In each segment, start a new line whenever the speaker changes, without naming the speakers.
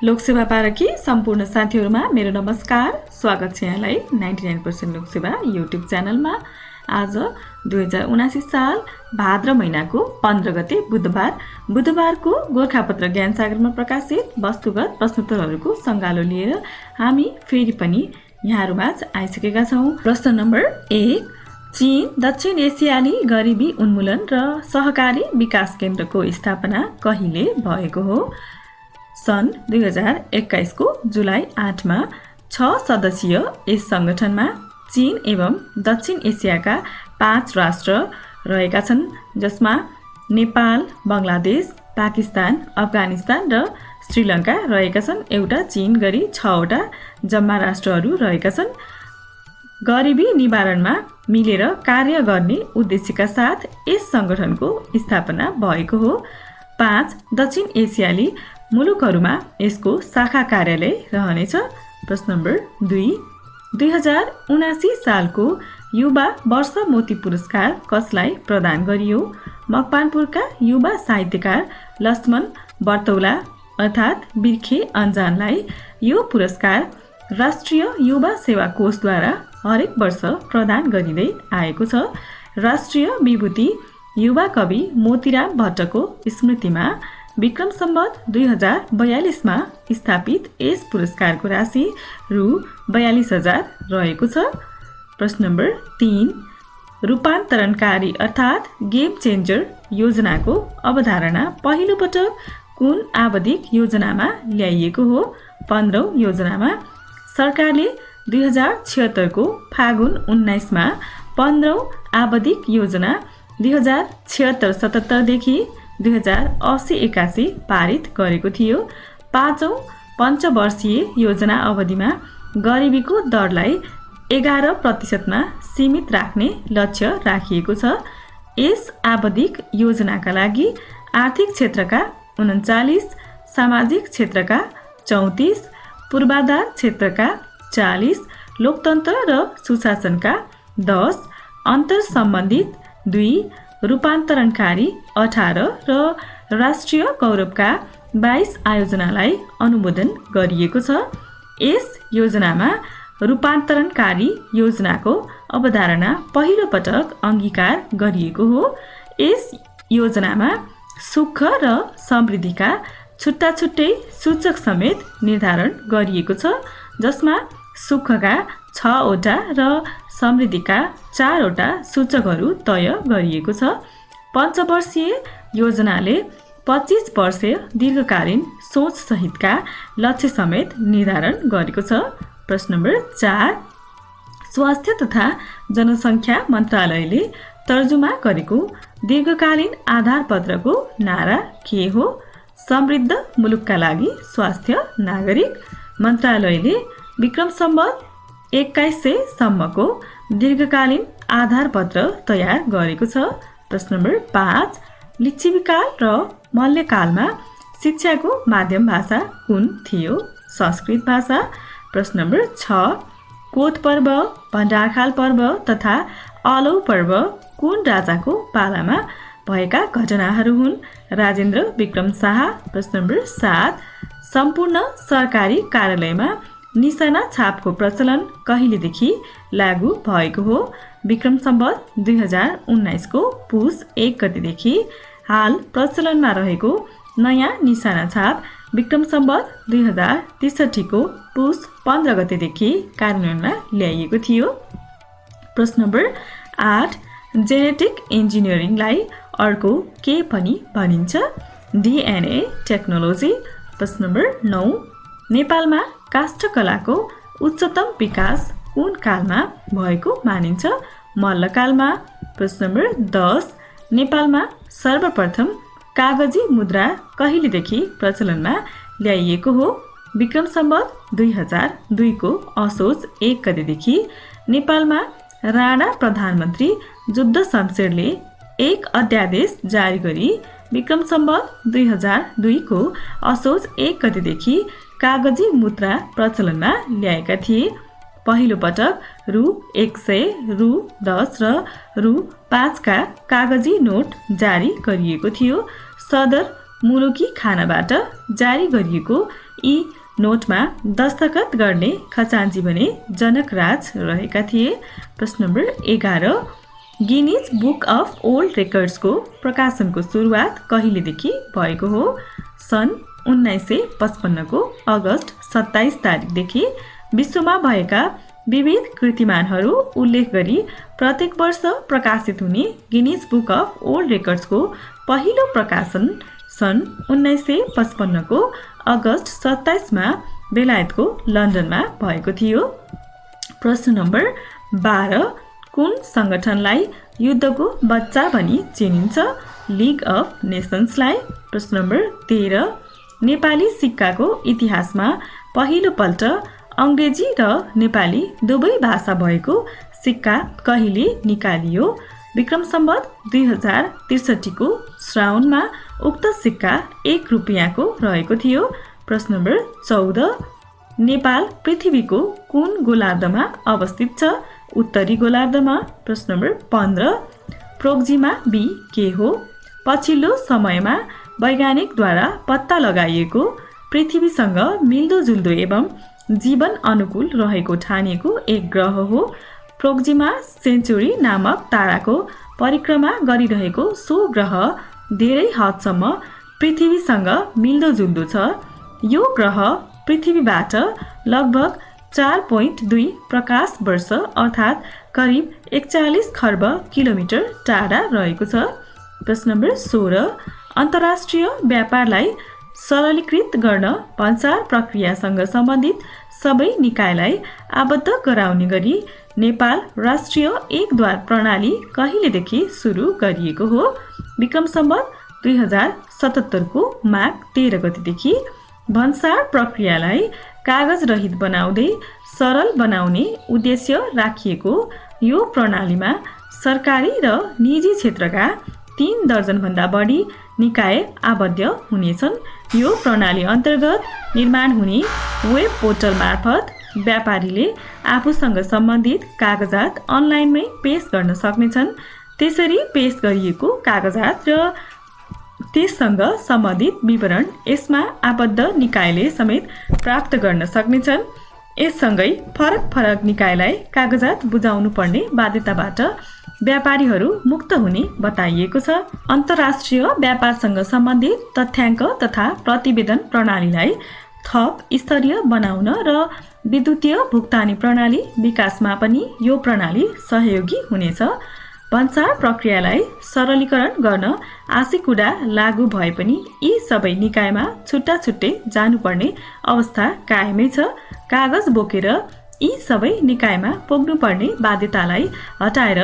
लोकसेवा पारकी सम्पूर्ण साथीहरुमा मेरो नमस्कार। स्वागत छ यहाँलाई 99% लोकसेवा युट्युब च्यानलमा। आज 2079 साल भाद्र महिनाको 15 गते बुधबारको गोरखापत्र ज्ञान सागरमा प्रकाशित वस्तुगत प्रश्नोत्तरहरूको संगालो लिएर हामी फेरि पनि यहाँहरुमाझ आइसकेका छौं। प्रश्न नम्बर 1, चीन दक्षिण एसियाली गरिबी उन्मूलन र सहकारी विकास केन्द्रको स्थापना कहिले भएको हो? सन् 2021 को जुलाई 8 मा 6 सदस्यीय यस संगठनमा चीन एवं दक्षिण एसियाका 5 राष्ट्र रहेका छन्, जसमा नेपाल, बंगलादेश, पाकिस्तान, अफगानिस्तान र श्रीलंका रहेका छन्। एउटा चीन गरी 6 वटा जम्मा राष्ट्रहरू रहेका छन्। गरिबी निवारणमा मिलेर कार्य गर्ने उद्देश्यका साथ यस संगठनको स्थापना भएको हो। 5 दक्षिण एसियाली मुलुकहरूमा यसको शाखा कार्यालय रहनेछ। प्रश्न नम्बर 2, 2079 सालको युवा वर्ष मोती पुरस्कार कसलाई प्रदान गरियो? मकवानपुरका युवा साहित्यकार लक्ष्मण बर्तौला अर्थात् बिर्खे अन्जानलाई यो पुरस्कार राष्ट्रिय युवा सेवा कोषद्वारा हरेक वर्ष प्रदान गरिँदै आएको छ। राष्ट्रिय विभूति युवा कवि मोतीराम भट्टको स्मृतिमा विक्रम सम्वत 2042 मा स्थापित यस पुरस्कारको राशि रु 42,000 रहेको छ। प्रश्न नम्बर 3, रूपान्तरणकारी अर्थात् गेम चेन्जर योजनाको अवधारणा पहिलो पटक कुन आवधिक योजनामा ल्याइएको हो? 15औं योजनामा। सरकारले 2076 को फागुन 19 मा 15औं आवधिक योजना 2076-77 देखि 2080-81 पारित गरेको थियो। 5औं पञ्चवर्षीय योजना अवधिमा गरिबीको दरलाई 11% मा सीमित राख्ने लक्ष्य राखिएको छ। यस आवधिक योजनाका लागि आर्थिक क्षेत्रका 39, सामाजिक क्षेत्रका 34, पूर्वाधार क्षेत्रका 40, लोकतन्त्र र सुशासनका 10, अन्तर सम्बन्धित 2, रूपान्तरणकारी 18 र राष्ट्रिय गौरवका 22 आयोजनालाई अनुमोदन गरिएको छ। यस योजनामा रूपान्तरणकारी योजनाको अवधारणा पहिलो पटक अंगीकार गरिएको हो। यस योजनामा सुख र समृद्धिका छुट्टा छुट्टै सूचक समेत निर्धारण गरिएको छ, जसमा सुखका 6 वटा र समृद्धिका 4 वटा सूचकहरू तय गरिएको छ। पञ्चवर्षीय योजनाले 25 वर्षीय दीर्घकालीन सोच सहितका लक्ष्य समेत निर्धारण गरेको छ। प्रश्न नम्बर 4, स्वास्थ्य तथा जनसङ्ख्या मन्त्रालयले तर्जुमा गरेको दीर्घकालीन आधारपत्रको नारा के हो? समृद्ध मुलुकका लागि स्वास्थ्य नागरिक। मन्त्रालयले विक्रम सम्वत 2100 सम्मको दीर्घकालीन आधारपत्र तयार गरेको छ। प्रश्न नम्बर 5, लिच्छविकाल र मल्लकालमा शिक्षाको माध्यम भाषा कुन थियो? संस्कृत भाषा। प्रश्न नम्बर 6, कोत पर्व, भण्डारखाल पर्व तथा अलौ पर्व कुन राजाको पालामा भएका घटनाहरू हुन्? राजेन्द्र विक्रम शाह। प्रश्न नम्बर 7, सम्पूर्ण सरकारी कार्यालयमा निशाना छापको प्रचलन कहिलेदेखि लागू भएको हो? विक्रम सम्वत 2019 को पुस 1 गतेदेखि। हाल प्रचलनमा रहेको नयाँ निशाना छाप विक्रम सम्वत 2063 को पुस 15 गतेदेखि कार्यान्वयनमा ल्याइएको थियो। प्रश्न नम्बर 8, जेनेटिक इन्जिनियरिङलाई अर्को के पनि भनिन्छ? DNA technology. प्रश्न नम्बर 9, नेपालमा काष्ठकलाको उच्चतम विकास कुन कालमा भएको मानिन्छ? मल्लकालमा। प्रश्न नम्बर 10, नेपालमा सर्वप्रथम कागजी मुद्रा कहिलेदेखि प्रचलनमा ल्याइएको हो? विक्रम सम्वत 2002 को असोज 1 गतेदेखि। नेपालमा राणा प्रधानमन्त्री जुद्ध शमशेरले एक अध्यादेश जारी गरी विक्रम सम्वत 2002 को असोज 1 गतेदेखि कागजी मुद्रा प्रचलनमा ल्याएका थिए। पहिलो पटक रु 100, रु 10 र रु 5 का कागजी नोट जारी गरिएको थियो। सदर मुलुकी खानाबाट जारी गरिएको यी नोटमा दस्तखत गर्ने खजान्ची भने जनकराज रहेका थिए। प्रश्न number 11 Guinness book of world रेकर्ड्सको प्रकाशनको सुरुवात कहिलेदेखि भएको हो? सन् 1955 को अगस्त 27 तारिकदेखि। विश्वमा भएका विविध कीर्तिमानहरू उल्लेख गरी प्रत्येक वर्ष प्रकाशित हुने गिनिज बुक अफ ओल्ड रेकर्ड्सको पहिलो प्रकाशन सन् 1955 को अगस्त 27 मा बेलायतको लन्डनमा भएको थियो। प्रश्न नम्बर 12 कुन सङ्गठनलाई युद्धको बच्चा भनी चिनिन्छ? लिग अफ नेसन्सलाई। प्रश्न नम्बर 13 नेपाली सिक्काको इतिहासमा पहिलोपल्ट अङ्ग्रेजी र नेपाली दुवै भाषा भएको सिक्का कहिले निकालियो? विक्रम सम्वत 2063 को श्रावणमा उक्त सिक्का 1 रुपियाँको रहेको थियो। प्रश्न नम्बर 14 नेपाल पृथ्वीको कुन गोलार्धमा अवस्थित छ? उत्तरी गोलार्धमा। प्रश्न नम्बर 15 प्रोक्जिमा बी के हो? पछिल्लो समयमा वैज्ञानिकद्वारा पत्ता लगाइएको पृथ्वीसँग मिल्दोजुल्दो एवं जीवन अनुकूल रहेको ठानिएको एक ग्रह हो। प्रोक्जिमा सेन्चुरी नामक ताराको परिक्रमा गरिरहेको सो ग्रह धेरै हदसम्म पृथ्वीसँग मिल्दोजुल्दो छ। यो ग्रह पृथ्वीबाट लगभग 4.2 प्रकाश वर्ष अर्थात् करिब 41 खर्ब किलोमिटर टाढा रहेको छ। प्रश्न नम्बर 16 अन्तर्राष्ट्रिय व्यापारलाई सरलीकृत गर्न भन्सार प्रक्रियासँग सम्बन्धित सबै निकायलाई आबद्ध गराउने गरी नेपाल राष्ट्रिय एकद्वार प्रणाली कहिलेदेखि सुरु गरिएको हो? विक्रम सम्वत 2077 को माघ 13 गतेदेखि। भन्सार प्रक्रियालाई कागज रहित बनाउँदै सरल बनाउने उद्देश्य राखिएको यो प्रणालीमा सरकारी र निजी क्षेत्रका 3 दर्जनभन्दा बढी निकाय आबद्ध हुनेछन्। यो प्रणाली अन्तर्गत निर्माण हुने वेब पोर्टल मार्फत व्यापारीले आफूसँग सम्बन्धित कागजात अनलाइनमै पेश गर्न सक्नेछन्। त्यसरी पेश गरिएको कागजात र त्यससँग सम्बन्धित विवरण यसमा आबद्ध निकायले समेत प्राप्त गर्न सक्नेछन्। यससँगै फरक फरक निकायलाई कागजात बुझाउनु पर्ने बाध्यताबाट व्यापारीहरू मुक्त हुने बताइएको छ। अन्तर्राष्ट्रिय व्यापारसँग सम्बन्धित तथ्याङ्क तथा प्रतिवेदन प्रणालीलाई थप स्तरीय बनाउन र विद्युतीय भुक्तानी प्रणाली विकासमा पनि यो प्रणाली सहयोगी हुनेछ। भन्सार प्रक्रियालाई सरलीकरण गर्न आशी कुरा लागू भए पनि यी सबै निकायमा छुट्टा छुट्टै जानुपर्ने अवस्था कायमै छ। कागज बोकेर यी सबै निकायमा पुग्नुपर्ने बाध्यतालाई हटाएर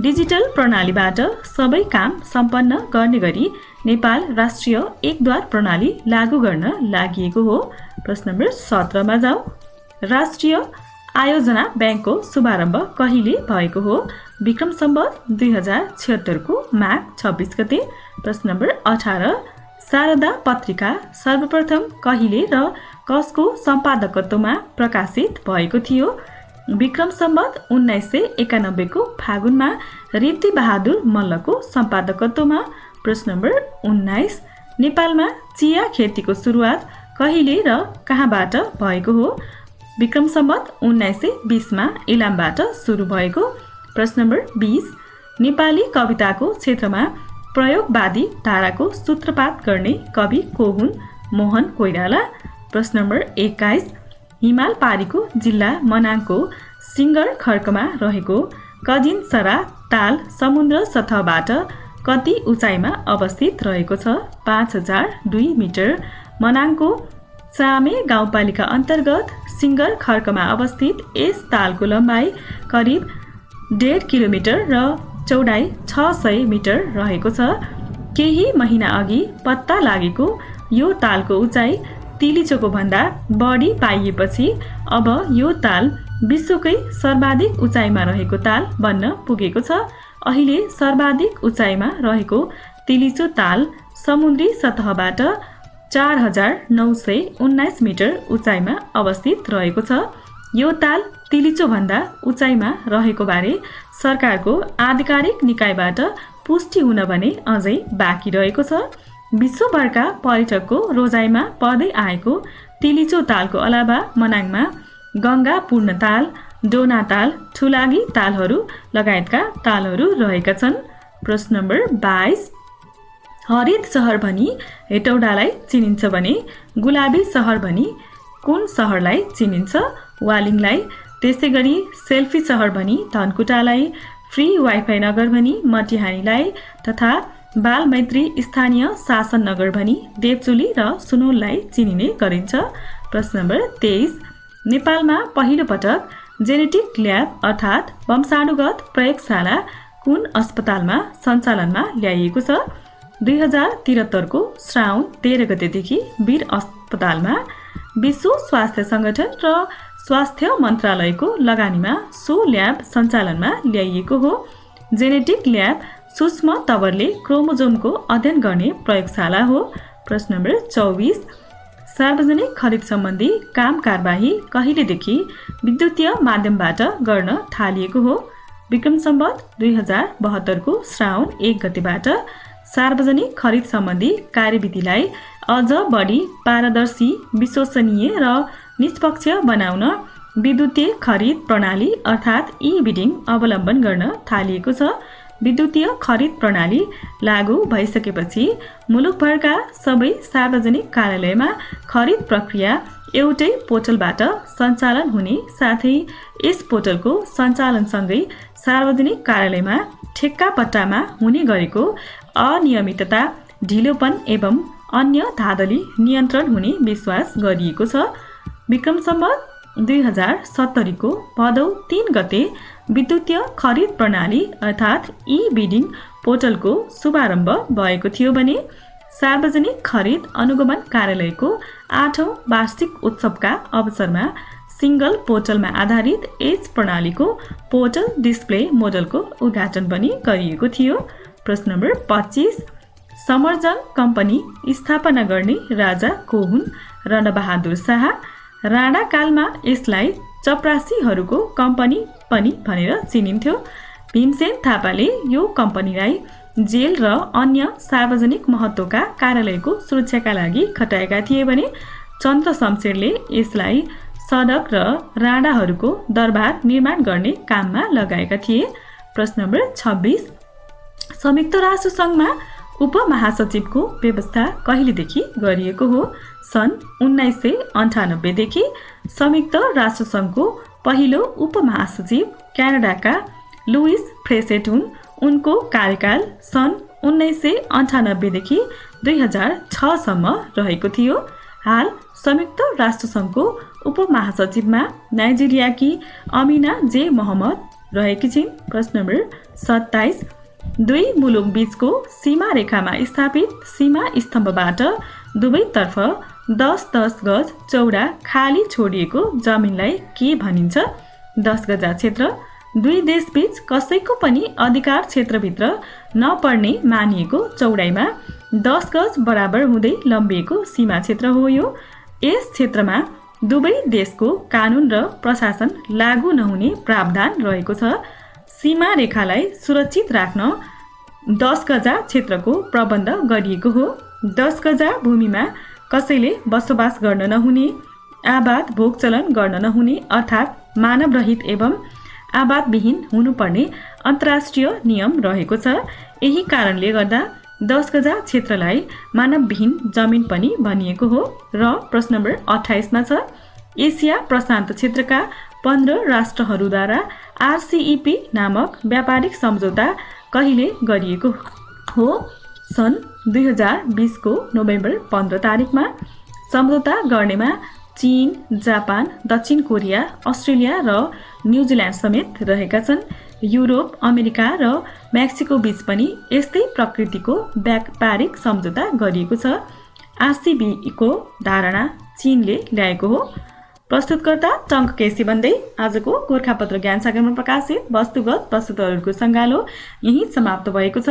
डिजिटल प्रणालीबाट सबै काम सम्पन्न गर्ने गरी नेपाल राष्ट्रिय एकद्वार प्रणाली लागू गर्न लागि हो। प्रश्न नम्बर 17 मा जाउँ। राष्ट्रिय आयोजना ब्याङ्कको शुभारम्भ कहिले भएको हो? विक्रम सम्वत 2076 को माघ 26 गते। प्रश्न नम्बर 18 शारदा पत्रिका सर्वप्रथम कहिले र कसको सम्पादकत्वमा प्रकाशित भएको थियो? विक्रम सम्वत 1991 को फागुनमा रेवती बहादुर मल्लको सम्पादकत्वमा। प्रश्न नम्बर 19 नेपालमा चिया खेतीको सुरुवात कहिले र कहाँबाट भएको हो? विक्रम सम्वत 1920 मा इलामबाट सुरु भएको। प्रश्न नम्बर 20 नेपाली कविताको क्षेत्रमा प्रयोगवादी धाराको सूत्रपात गर्ने कवि को हुन्? मोहन कोइराला। प्रश्न नम्बर 21 हिमाल पारीको जिल्ला मनाङको सिङ्गर खर्कमा रहेको कजिनसरा ताल समुद्र सतहबाट कति उचाइमा अवस्थित रहेको छ? 5002 मिटर। मनाङको चामे गाउँपालिका अन्तर्गत सिङ्गर खर्कमा अवस्थित यस तालको लम्बाइ करिब 1.5 किलोमिटर र चौडाइ 600 मिटर रहेको छ। केही महिना अघि पत्ता लागेको यो तालको उचाइ तिलिचोको भन्दा बढी पाइएपछि अब यो ताल विश्वकै सर्वाधिक उचाइमा रहेको ताल बन्न पुगेको छ। अहिले सर्वाधिक उचाइमा रहेको तिलिचो ताल समुद्री सतहबाट 4919 मिटर उचाइमा अवस्थित रहेको छ। यो ताल तिलिचो भन्दा उचाइमा रहेको बारे सरकारको आधिकारिक निकायबाट पुष्टि हुन भने अझै बाँकी रहेको छ। विश्वभरका पर्यटकको रोजाइमा पर्दै आएको तिलिचो तालको अलावा मनाङमा गङ्गा पूर्ण ताल, डोना ताल, ठुलागी तालहरू लगायतका तालहरू रहेका छन्। प्रश्न नम्बर 22, हरित सहर भनी हेटौडालाई चिनिन्छ भने गुलाबी सहर भनी कुन सहरलाई चिनिन्छ? वालिङलाई। त्यसै गरी सेल्फी सहर भनी धनकुटालाई, फ्री वाइफाई नगर भनी मटिहानीलाई तथा बाल मैत्री स्थानीय शासन नगर भनी देवचुली र सुनौललाई चिनिने गरिन्छ। प्रश्न नम्बर 23, नेपालमा पहिलो पटक जेनेटिक ल्याब अर्थात् वंशाणुगत प्रयोगशाला कुन अस्पतालमा सञ्चालनमा ल्याइएको छ? 2073 को श्रावण 13 गतेदेखि वीर अस्पतालमा विश्व स्वास्थ्य संगठन र स्वास्थ्य मन्त्रालयको लगानीमा सो ल्याब सञ्चालनमा ल्याइएको हो। जेनेटिक ल्याब सूक्ष्म तवरले क्रोमोजोमको अध्ययन गर्ने प्रयोगशाला हो। प्रश्न नम्बर 24, सार्वजनिक खरिद सम्बन्धी काम कारबाही कहिलेदेखि विद्युतीय माध्यमबाट गर्न थालिएको हो? विक्रम सम्वत 2072 को श्रावण 1 गतेबाट सार्वजनिक खरिद सम्बन्धी कार्यविधिलाई अझ बढी पारदर्शी, विश्वसनीय र निष्पक्ष बनाउन विद्युतीय खरिद प्रणाली अर्थात् ई-बिडिङ अवलम्बन गर्न थालिएको छ। विद्युतीय खरिद प्रणाली लागू भइसकेपछि मुलुकभरका सबै सार्वजनिक कार्यालयमा खरिद प्रक्रिया एउटै पोर्टलबाट सञ्चालन हुने साथै यस पोर्टलको सञ्चालनसँगै सार्वजनिक कार्यालयमा ठेक्कापट्टामा हुने गरेको अनियमितता, ढिलोपन एवं अन्य धाँधली नियन्त्रण हुने विश्वास गरिएको छ। विक्रम सम्वत 2070 को भदौ 3 गते विद्युतीय खरिद प्रणाली अर्थात् ई-बिडिङ पोर्टलको शुभारम्भ भएको थियो भने सार्वजनिक खरिद अनुगमन कार्यालयको 8औं वार्षिक उत्सवका अवसरमा सिंगल पोर्टलमा आधारित यस प्रणालीको पोर्टल डिस्प्ले मोडलको उद्घाटन पनि गरिएको थियो। प्रश्न नम्बर 25, समर्जन कम्पनी स्थापना गर्ने राजा को हुन्? रणबहादुर शाह। राणाकालमा यसलाई चपरासीहरूको कम्पनी पनि भनेर चिनिन्थ्यो। भीमसेन थापाले यो कम्पनीलाई जेल र अन्य सार्वजनिक महत्त्वका कार्यालयको सुरक्षाका लागि खटाएका थिए भने चन्द्र शमशेरले यसलाई सडक र राणाहरूको दरबार निर्माण गर्ने काममा लगाएका थिए। प्रश्न नम्बर 26, संयुक्त राष्ट्र सङ्घमा उपमहासचिवको व्यवस्था कहिलेदेखि गरिएको हो? सन् 1998 देखि। संयुक्त राष्ट्र सङ्घको पहिलो उपमहासचिव क्यानाडाका लुइस फ्रेसेट हुन्। उनको कार्यकाल सन् 1998 देखि 2006 सम्म रहेको थियो। हाल संयुक्त राष्ट्र सङ्घको उपमहासचिवमा नाइजेरियाकी अमिना जे मोहम्मद रहेकी छिन्। प्रश्न नम्बर 27, दुई मुलुक बीचको सीमा रेखामा स्थापित सीमा स्तम्भबाट दुवैतर्फ 10-10 गज चौडा खाली छोडिएको जमिनलाई के भनिन्छ? 10 गजा क्षेत्र। दुई देशबीच कसैको पनि अधिकार क्षेत्रभित्र नपर्ने मानिएको चौडाइमा 10 गज बराबर हुँदै लम्बिएको सीमा क्षेत्र हो यो। यस क्षेत्रमा दुवै देशको कानुन र प्रशासन लागू नहुने प्रावधान रहेको छ। सीमा रेखालाई सुरक्षित राख्न 10 गजा क्षेत्रको प्रबन्ध गरिएको हो। 10 गजा भूमिमा कसैले बसोबास गर्न नहुने, आबाद भोग चलन गर्न नहुने अर्थात् मानवरहित एवं आबादविहीन हुनुपर्ने अन्तर्राष्ट्रिय नियम रहेको छ। यही कारणले गर्दा 10 गजा क्षेत्रलाई मानवविहीन जमिन पनि भनिएको हो। र प्रश्न नम्बर 28 मा छ, एसिया प्रशान्त क्षेत्रका 15 राष्ट्रहरूद्वारा RCEP नामक व्यापारिक सम्झौता कहिले गरिएको हो? सन् 2020 को नोभेम्बर 15 तारिकमा। सम्झौता गर्नेमा चीन, जापान, दक्षिण कोरिया, अस्ट्रेलिया र न्युजिल्यान्ड समेत रहेका छन्। युरोप, अमेरिका र मेक्सिको बीच पनि यस्तै प्रकृतिको व्यापारिक सम्झौता गरिएको छ। RCEP को धारणा चीनले ल्याएको हो। प्रस्तुतकर्ता टङ्क केसी भन्दै आजको गोर्खापत्र ज्ञान सागरमा प्रकाशित वस्तुगत प्रस्तुतहरूको सङ्गालो यही समाप्त भएको छ।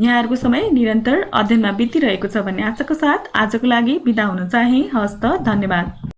यहाँहरूको समय निरन्तर अध्ययनमा बितिरहेको छ भन्ने आशाको साथ आजको लागि बिदा हुन चाहे। हस्त, धन्यवाद।